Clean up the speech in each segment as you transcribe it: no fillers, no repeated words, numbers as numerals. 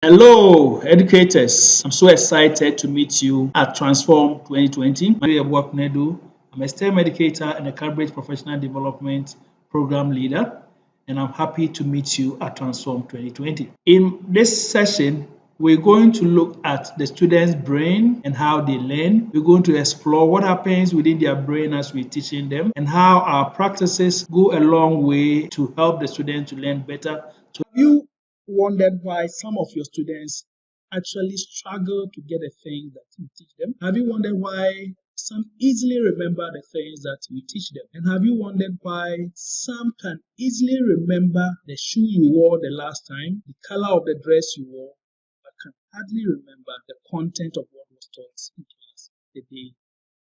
Hello, educators. I'm so excited to meet you at Transform 2020. My name is Kwadwo Yeboah Konadu. I'm a STEM educator and a Cambridge Professional Development Program Leader, and I'm happy to meet you at Transform 2020. In this session, we're going to look at the students' brain and how they learn. We're going to explore what happens within their brain as we're teaching them and how our practices go a long way to help the students to learn better. So have you wondered why some of your students actually struggle to get the things that you teach them? Have you wondered why some easily remember the things that you teach them? And have you wondered why some can easily remember the shoe you wore the last time, the color of the dress you wore, but can hardly remember the content of what was taught in class the day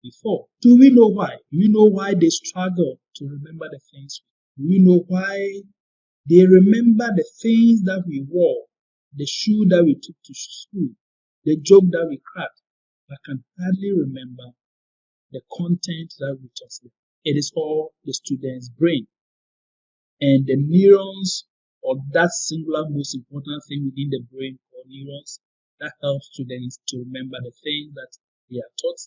before? Do we know why? Do we know why they struggle to remember the things? Do we know why they remember the things that we wore, the shoe that we took to school, the joke that we cracked, but can hardly remember the content that we taught them? It is all the student's brain. And the neurons, or that singular most important thing within the brain called neurons, that helps students to remember the things that they are taught,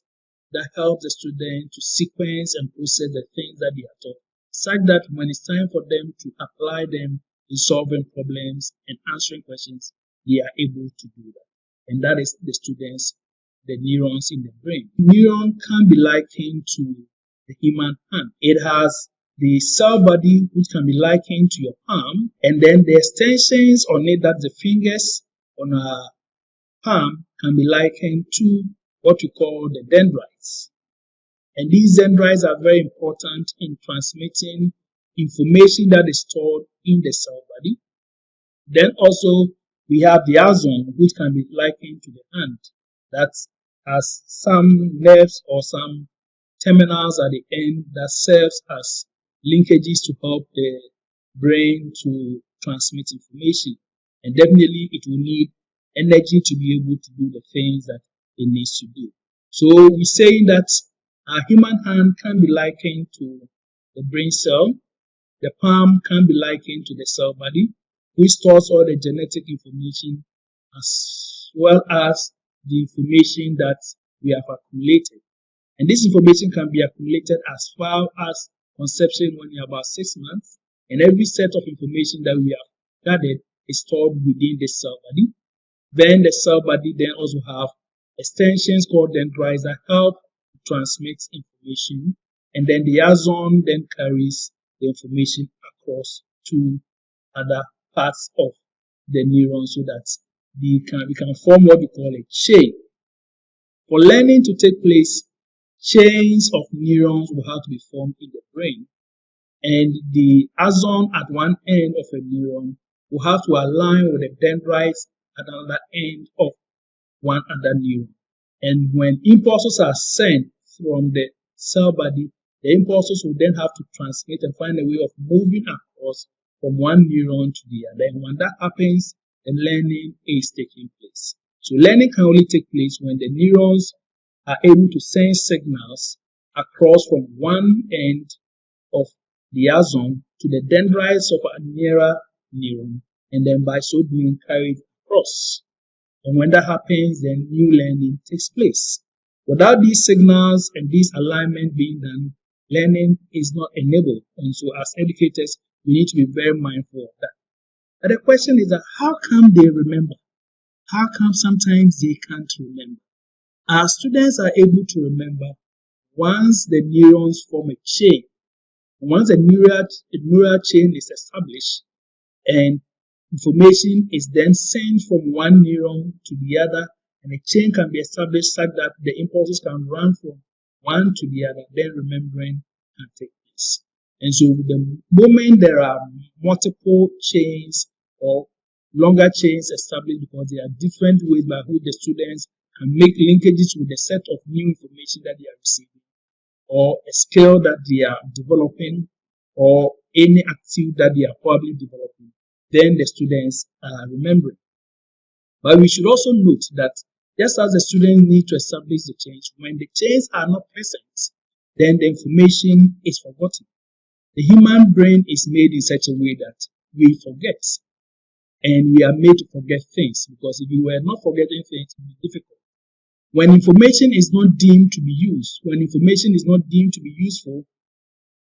that helps the student to sequence and process the things that they are taught, such that when it's time for them to apply them in solving problems and answering questions, they are able to do that. And that is the students, the neurons in the brain. Neuron can be likened to the human hand. It has the cell body, which can be likened to your palm, and then the extensions on it, that the fingers on our palm, can be likened to what we call the dendrites. And these dendrites are very important in transmitting information that is stored in the cell body. Then also we have the axon, which can be likened to the hand, that has some nerves or some terminals at the end that serves as linkages to help the brain to transmit information. And definitely it will need energy to be able to do the things that it needs to do. So we're saying that a human hand can be likened to the brain cell. The palm can be likened to the cell body, which stores all the genetic information as well as the information that we have accumulated. And this information can be accumulated as far as conception when you're about 6 months. And every set of information that we have gathered is stored within the cell body. Then the cell body then also have extensions called dendrites that help transmit information. And then the axon then carries the information across to other parts of the neuron so that we can form what we call a chain. For learning to take place, chains of neurons will have to be formed in the brain, and the axon at one end of a neuron will have to align with the dendrites at another end of one other neuron. And when impulses are sent from the cell body, the impulses will then have to transmit and find a way of moving across from one neuron to the other. And when that happens, then learning is taking place. So learning can only take place when the neurons are able to send signals across from one end of the axon to the dendrites of a nearer neuron, and then by so doing carry it across. And when that happens, then new learning takes place. Without these signals and this alignment being done, learning is not enabled. And so as educators, we need to be very mindful of that. But the question is that how come they remember? How come sometimes they can't remember? Our students are able to remember once the neurons form a chain. Once a neural chain is established and information is then sent from one neuron to the other, and a chain can be established such that the impulses can run from one to the other, then remembering can take place. And so the moment there are multiple chains or longer chains established, because there are different ways by which the students can make linkages with the set of new information that they are receiving, or a skill that they are developing, or any activity that they are probably developing, then the students are remembering. But we should also note that just as the students need to establish the chains, when the chains are not present, then the information is forgotten. The human brain is made in such a way that we forget. and we are made to forget things, because if we were not forgetting things, it would be difficult. When information is not deemed to be used, when information is not deemed to be useful,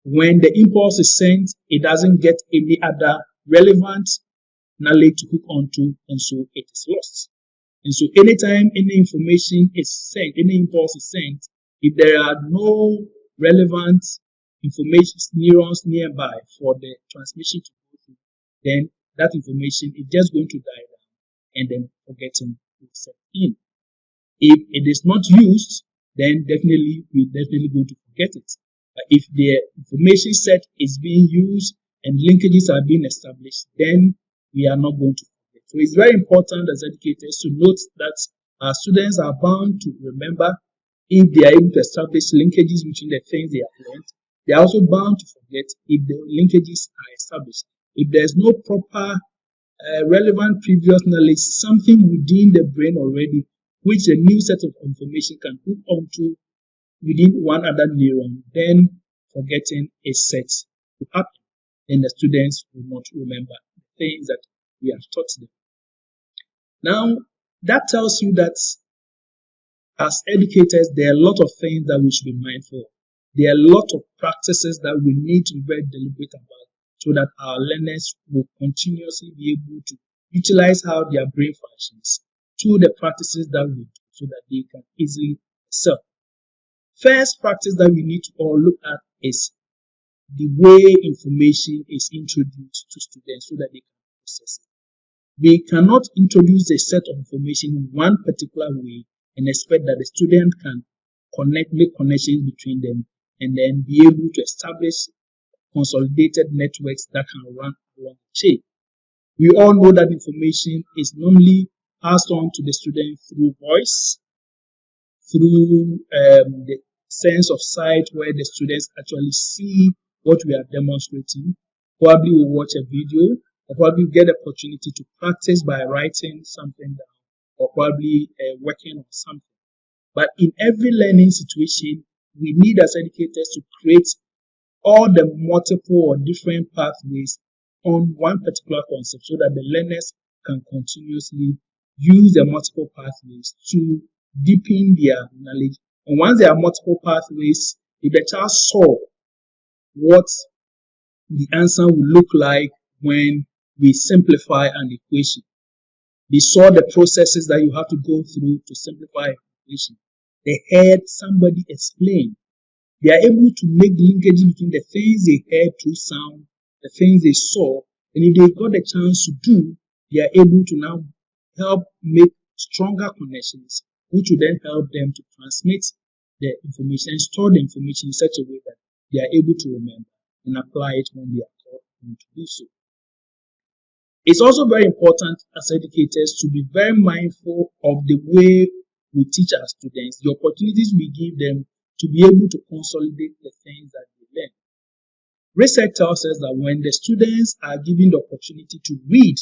when the impulse is sent, it doesn't get any other relevant knowledge to hook onto, and so it is lost. And so anytime any information is sent, any impulse is sent, if there are no relevant information neurons nearby for the transmission to go through, then that information is just going to die down, and then forgetting will set in. If it is not used, then we're definitely going to forget it. But if the information set is being used and linkages are being established, then we are not going to forget. So it's very important as educators to note that our students are bound to remember if they are able to establish linkages between the things they have learned. They are also bound to forget if the linkages are established. If there's no proper relevant previous knowledge, something within the brain already, which a new set of information can hook onto within one other neuron, then forgetting is set to happen, and the students will not remember the things that we have taught them. Now, that tells you that as educators, there are a lot of things that we should be mindful of. There are a lot of practices that we need to be very deliberate about, so that our learners will continuously be able to utilize how their brain functions through the practices that we do, so that they can easily excel. First practice that we need to all look at is the way information is introduced to students so that they can process it. We cannot introduce a set of information in one particular way and expect that the student can make connections between them, and then be able to establish consolidated networks that can run along the chain. We all know that information is normally passed on to the student through voice, through the sense of sight, where the students actually see what we are demonstrating. Probably will watch a video, or probably get the opportunity to practice by writing something down, or probably working on something. But in every learning situation, we need as educators to create all the multiple or different pathways on one particular concept, so that the learners can continuously use the multiple pathways to deepen their knowledge. And once there are multiple pathways, if the child saw what the answer will look like when we simplify an equation, they saw the processes that you have to go through to simplify an equation, they heard somebody explain, they are able to make the linkage between the things they heard through sound, the things they saw, and if they got the chance to do, they are able to now help make stronger connections, which will then help them to transmit the information and store the information in such a way that they are able to remember and apply it when they are called on to do so. It's also very important as educators to be very mindful of the way we teach our students, the opportunities we give them to be able to consolidate the things that they learn. Research tells us that when the students are given the opportunity to read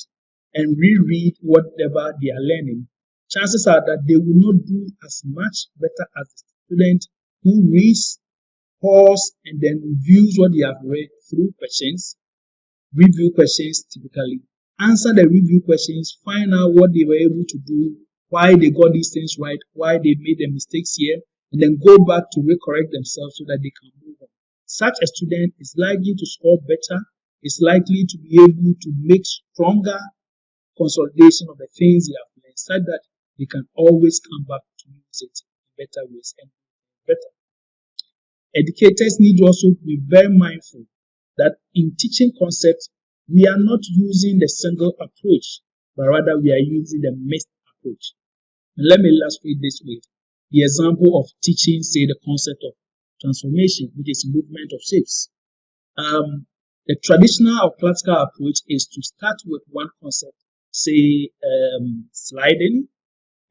and reread whatever they are learning, chances are that they will not do as much better as the student who reads, pause, and then reviews what they have read through questions, review questions typically, answer the review questions, find out what they were able to do, why they got these things right, why they made the mistakes here, and then go back to recorrect themselves so that they can move on. Such a student is likely to score better, is likely to be able to make stronger consolidation of the things they have learned, such that they can always come back to use it in better ways and better. Educators need also to be very mindful that in teaching concepts, we are not using the single approach, but rather we are using the mixed approach. And let me illustrate this with the example of teaching, say, the concept of transformation, which is movement of shapes. The traditional or classical approach is to start with one concept, say sliding,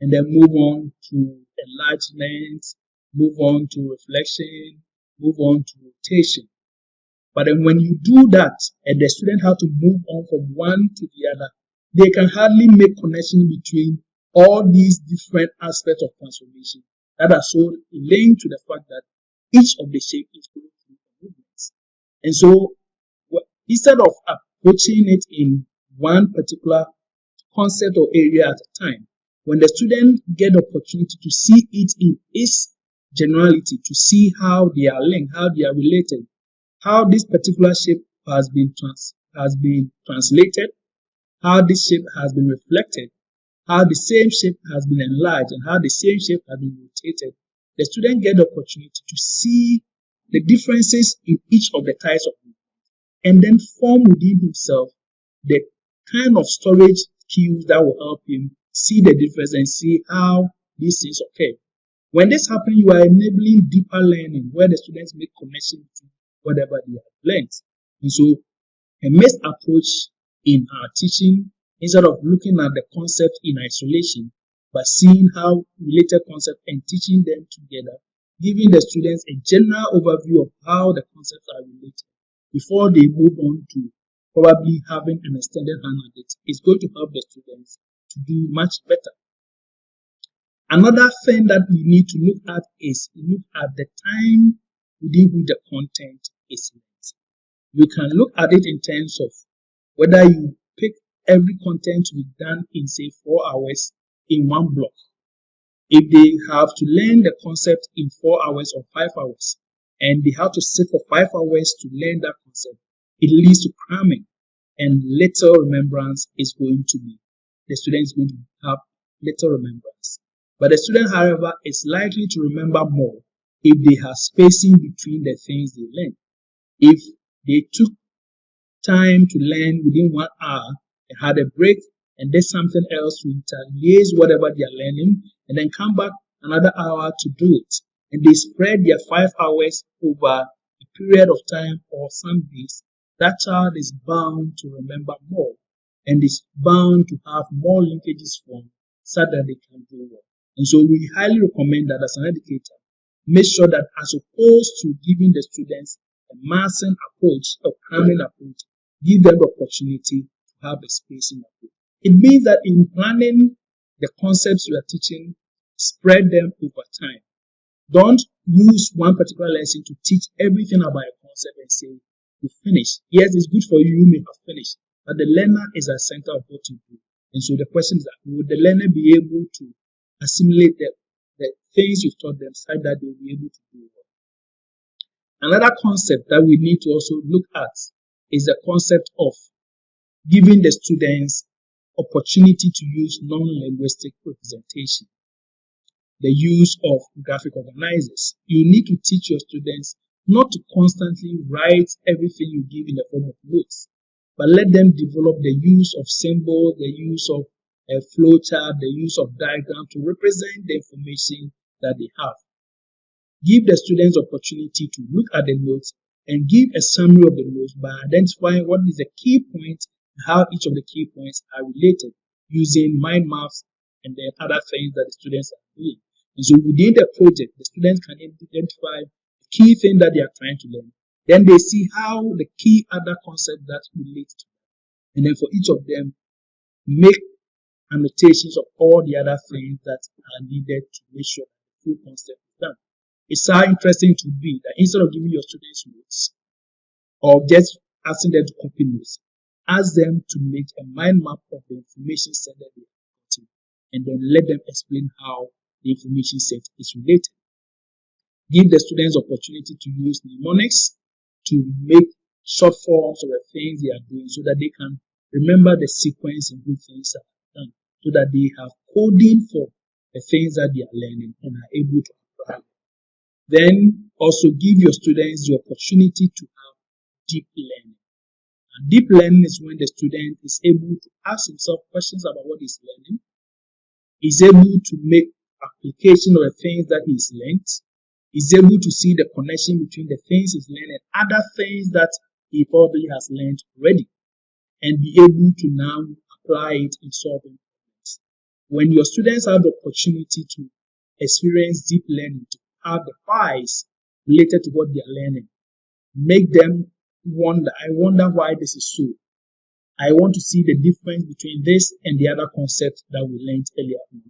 and then move on to enlargement, move on to reflection, move on to rotation. But then when you do that, and the student have to move on from one to the other, they can hardly make connection between all these different aspects of transformation that are so linked to the fact that each of the shapes is going through movements. And so instead of approaching it in one particular concept or area at a time. When the student get the opportunity to see it in its generality, to see how they are linked, how they are related, how this particular shape has been translated, how this shape has been reflected, how the same shape has been enlarged, and how the same shape has been rotated, the student get the opportunity to see the differences in each of the types of movement, and then form within himself the kind of storage cues that will help him see the difference and see how these things occur. When this happens, you are enabling deeper learning where the students make connection to whatever they have learned. And so a mixed approach in our teaching, instead of looking at the concept in isolation, but seeing how related concepts and teaching them together, giving the students a general overview of how the concepts are related before they move on to probably having an extended hand at it, is going to help the students to do much better. Another thing that we need to look at is look at the time within which the content is learned. You can look at it in terms of whether you pick every content to be done in, say, 4 hours in one block. If they have to learn the concept in 4 hours or 5 hours, and they have to sit for 5 hours to learn that concept, it leads to cramming, and little remembrance is going to be. The student is going to have little remembrance. But the student, however, is likely to remember more if they have spacing between the things they learn. If they took time to learn within 1 hour and had a break and did something else to interlace whatever they are learning, and then come back another hour to do it, and they spread their 5 hours over a period of time or some days, that child is bound to remember more and is bound to have more linkages formed so that they can do well. And so we highly recommend that as an educator, make sure that as opposed to giving the students a massing approach, a cramming approach, give them the opportunity to have a spacing approach. It means that in planning the concepts you are teaching, spread them over time. Don't use one particular lesson to teach everything about a concept and say, you finish. Yes, it's good for you, you may have finished, but the learner is at the center of what you do. And so the question is that, would the learner be able to assimilate the things you've taught them so that they'll be able to do well? Another concept that we need to also look at is the concept of giving the students opportunity to use non-linguistic representation, the use of graphic organizers. You need to teach your students not to constantly write everything you give in the form of notes, but let them develop the use of symbols, the use of a flowchart, the use of diagram to represent the information that they have. Give the students opportunity to look at the notes and give a summary of the notes by identifying what is the key point and how each of the key points are related using mind maps and then other things that the students are doing. And so within the project, the students can identify the key thing that they are trying to learn. Then they see how the key other concept that relates to them. And then for each of them, make annotations of all the other things that are needed to make sure the full concept is done. It's how interesting to be that instead of giving your students notes or just asking them to copy notes, ask them to make a mind map of the information set that they are getting, and then let them explain how the information set is related. Give the students opportunity to use mnemonics to make short forms of the things they are doing so that they can remember the sequence in which things are done, so that they have coding for the things that they are learning and are able to apply. Then also give your students the opportunity to have deep learning. And deep learning is when the student is able to ask himself questions about what he's learning, is able to make application of the things that he's learned, is able to see the connection between the things he's learned and other things that he probably has learned already, and be able to now apply it in solving problems. When your students have the opportunity to experience deep learning, to have the whys related to what they are learning, make them wonder, I wonder why this is so. I want to see the difference between this and the other concept that we learned earlier on.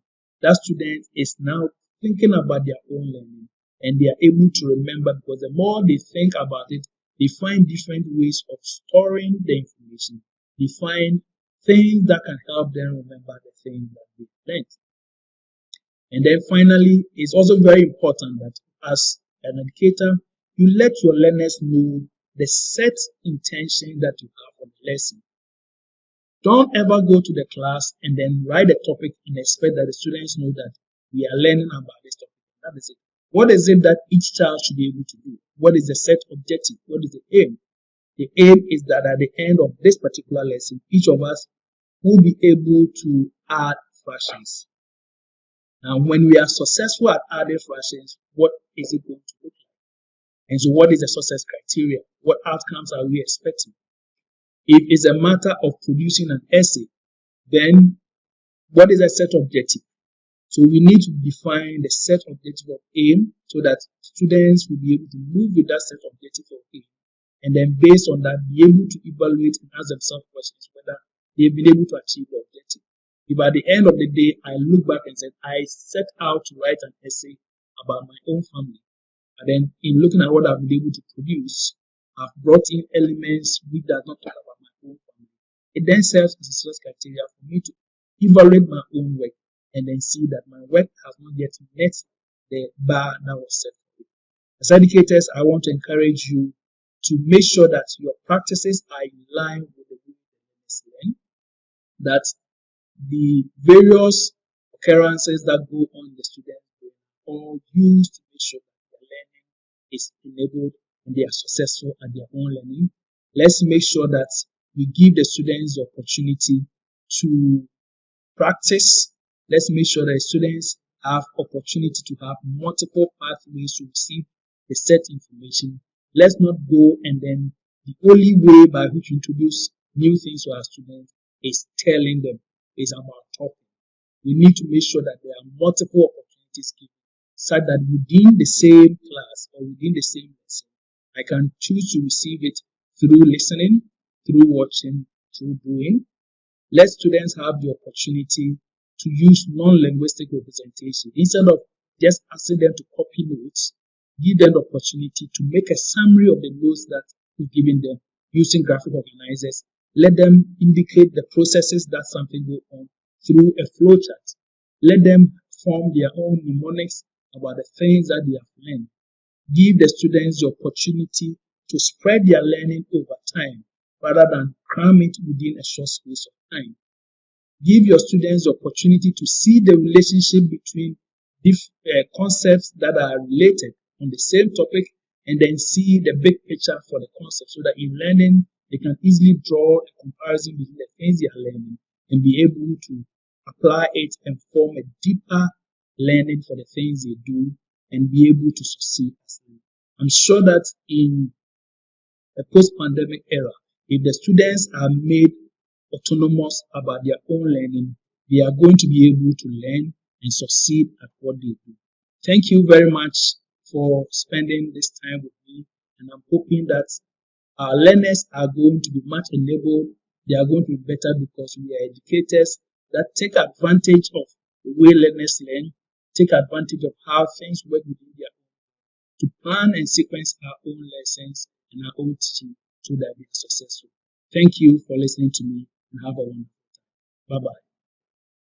That student is now thinking about their own learning, and they are able to remember, because the more they think about it, they find different ways of storing the information. They find things that can help them remember the things that they learned. And then finally, it's also very important that as an educator, you let your learners know the set intention that you have for the lesson. Don't ever go to the class and then write a topic and expect that the students know that we are learning about this topic. That is it. What is it that each child should be able to do? What is the set objective? What is the aim? The aim is that at the end of this particular lesson, each of us will be able to add fractions. Now, when we are successful at adding fractions, what is it going to look like? And so what is the success criteria? What outcomes are we expecting? If it's a matter of producing an essay, then what is the set objective? So we need to define the set objective of aim so that students will be able to move with that set objective of aim. And then based on that, be able to evaluate and ask themselves questions whether they've been able to achieve the objective. If at the end of the day, I look back and said, I set out to write an essay about my own family. And then in looking at what I've been able to produce, I've brought in elements which does not talk about my own family. It then serves as a source criteria for me to evaluate my own work and then see that my work has not yet met the bar that was set for it. As educators, I want to encourage you to make sure that your practices are in line with the way the learners learn, that the various occurrences that go on in the students' brain are all used to make sure that their learning is enabled and they are successful at their own learning. Let's make sure that we give the students the opportunity to practice. Let's make sure that students have opportunity to have multiple pathways to receive the set information. Let's not go and then the only way by which we introduce new things to our students is telling them, is about talking. We need to make sure that there are multiple opportunities given such that within the same class or within the same lesson, I can choose to receive it through listening, through watching, through doing. Let students have the opportunity to use non-linguistic representation. Instead of just asking them to copy notes, give them the opportunity to make a summary of the notes that we've given them using graphic organizers. Let them indicate the processes that something goes on through a flowchart. Let them form their own mnemonics about the things that they have learned. Give the students the opportunity to spread their learning over time rather than cram it within a short space of time. Give your students the opportunity to see the relationship between concepts that are related on the same topic and then see the big picture for the concept so that in learning, they can easily draw a comparison between the things they are learning and be able to apply it and form a deeper learning for the things they do and be able to succeed as well. I'm sure that in a post-pandemic era, if the students are made autonomous about their own learning, they are going to be able to learn and succeed at what they do. Thank you very much for spending this time with me, and I'm hoping that our learners are going to be much enabled. They are going to be better because we are educators that take advantage of the way learners learn, take advantage of how things work within their own, to plan and sequence our own lessons and our own teaching so that we are successful. Thank you for listening to me and have a wonderful time. Bye-bye.